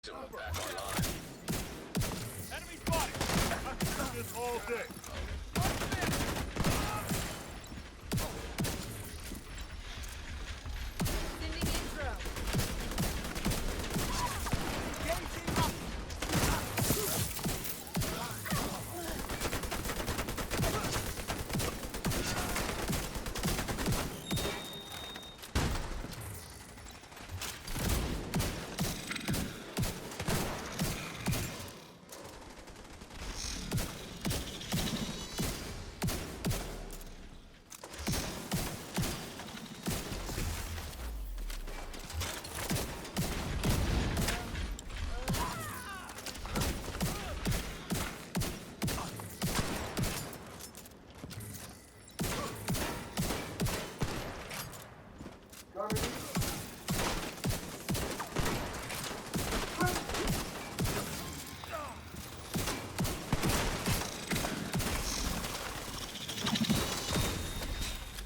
Back online. Enemy spotted! I can do this all day. Sending intro.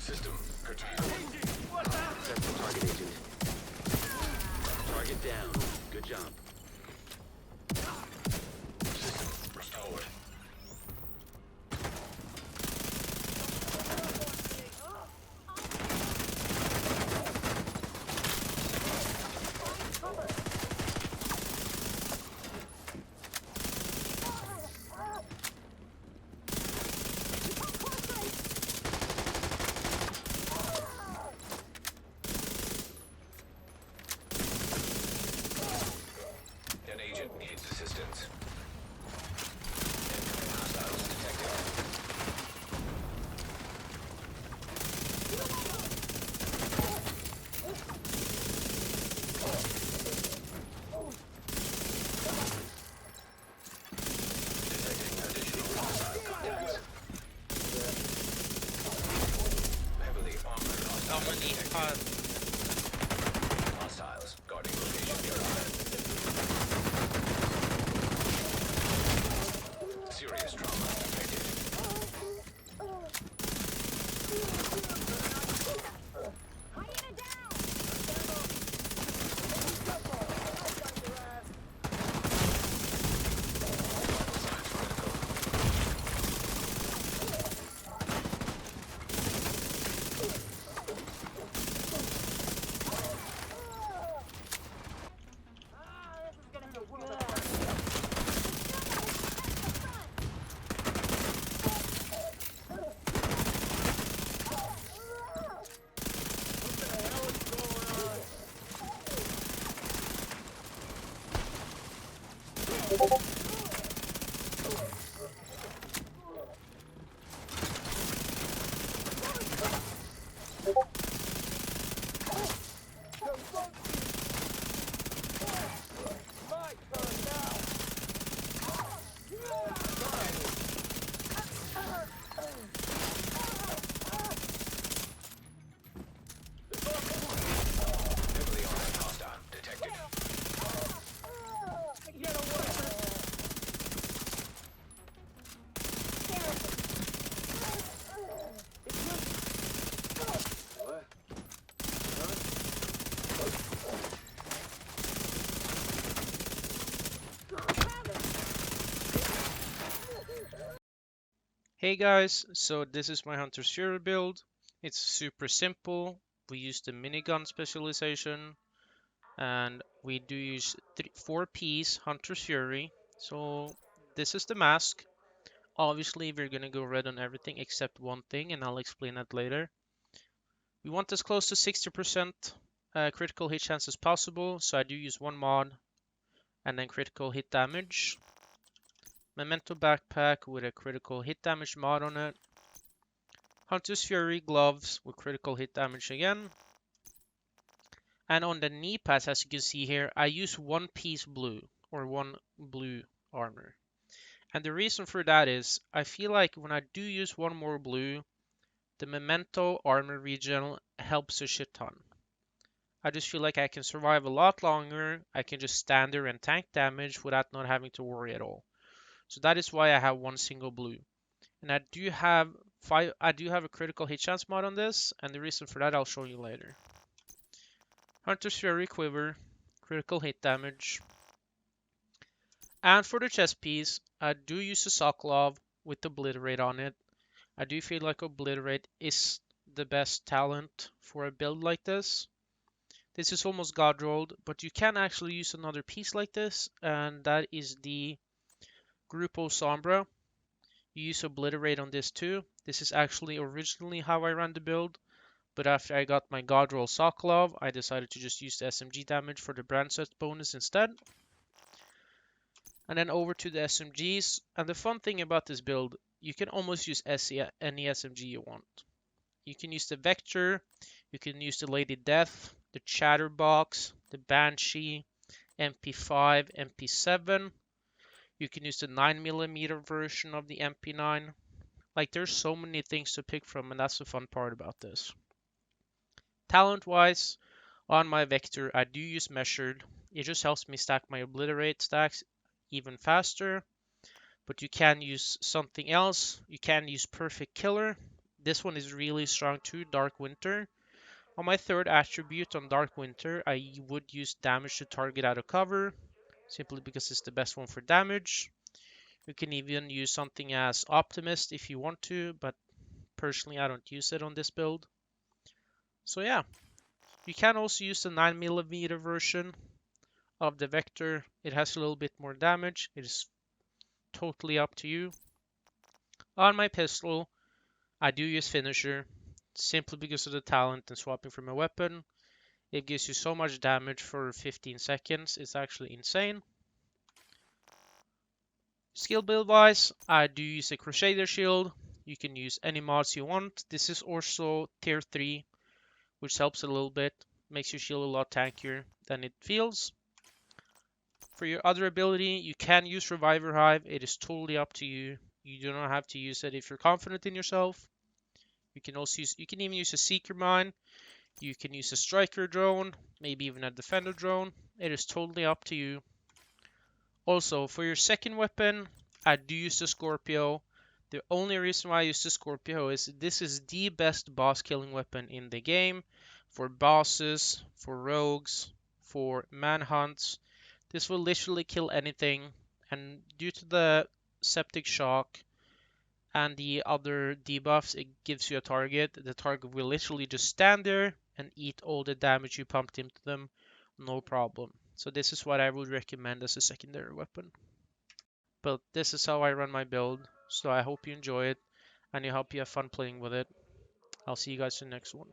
System curtailed. Set the target agent. Target down. Good job. System restored. An agent needs assistance. Incoming hostiles detected. Detecting additional hostile contacts. Heavily armored hostiles guarding location nearby. Serious trauma detected. Signs critical. Heavily armored hostile detected. Hey guys, so this is my Hunter's Fury build. It's super simple. We use the minigun specialization and we do use 4-piece Hunter's Fury. So this is the mask. Obviously we're gonna go red on everything except one thing and I'll explain that later. We want as close to 60% critical hit chance as possible, so I do use one mod and then critical hit damage. Memento backpack with a critical hit damage mod on it. Hunter's Fury gloves with critical hit damage again. And on the knee pads, as you can see here, I use one piece blue or one blue armor. And the reason for that is I feel like when I do use one more blue, the Memento armor regen helps a shit ton. I just feel like I can survive a lot longer. I can just stand there and tank damage without not having to worry at all. So that is why I have one single blue. And I do have a critical hit chance mod on this, and the reason for that I'll show you later. Hunter's Fury Quiver, critical hit damage. And for the chest piece, I do use a Sokolov with Obliterate on it. I do feel like Obliterate is the best talent for a build like this. This is almost god rolled, but you can actually use another piece like this, and that is the Grupo Sombra. You use Obliterate on this too. This is actually originally how I ran the build, but after I got my god roll Sokolov, I decided to just use the SMG damage for the brand set bonus instead. And then over to the SMGs, and the fun thing about this build, you can almost use any SMG you want. You can use the Vector, you can use the Lady Death, the Chatterbox, the Banshee, MP5, MP7. You can use the 9mm version of the MP9. Like, there's so many things to pick from, and that's the fun part about this. Talent-wise, on my Vector, I do use Measured. It just helps me stack my Obliterate stacks even faster. But you can use something else. You can use Perfect Killer. This one is really strong too, Dark Winter. On my third attribute on Dark Winter, I would use damage to target out of cover, simply because it's the best one for damage. You can even use something as Optimist if you want to, but personally I don't use it on this build. So yeah, you can also use the 9mm version of the Vector. It has a little bit more damage. It is totally up to you. On my pistol, I do use Finisher, simply because of the talent and swapping from a weapon. It gives you so much damage for 15 seconds, it's actually insane. Skill build wise, I do use a Crusader shield. You can use any mods you want. This is also tier 3, which helps a little bit. Makes your shield a lot tankier than it feels. For your other ability, you can use Reviver Hive. It is totally up to you. You do not have to use it if you're confident in yourself. You can even use a Seeker Mine. You can use a Striker drone, maybe even a Defender drone. It is totally up to you. Also, for your second weapon, I do use the Scorpio. The only reason why I use the Scorpio is this is the best boss killing weapon in the game. For bosses, for rogues, for manhunts. This will literally kill anything. And due to the Septic Shock and the other debuffs it gives you a target, the target will literally just stand there and eat all the damage you pumped into them. No problem. So this is what I would recommend as a secondary weapon. But this is how I run my build, so I hope you enjoy it and I hope you have fun playing with it. I'll see you guys in the next one.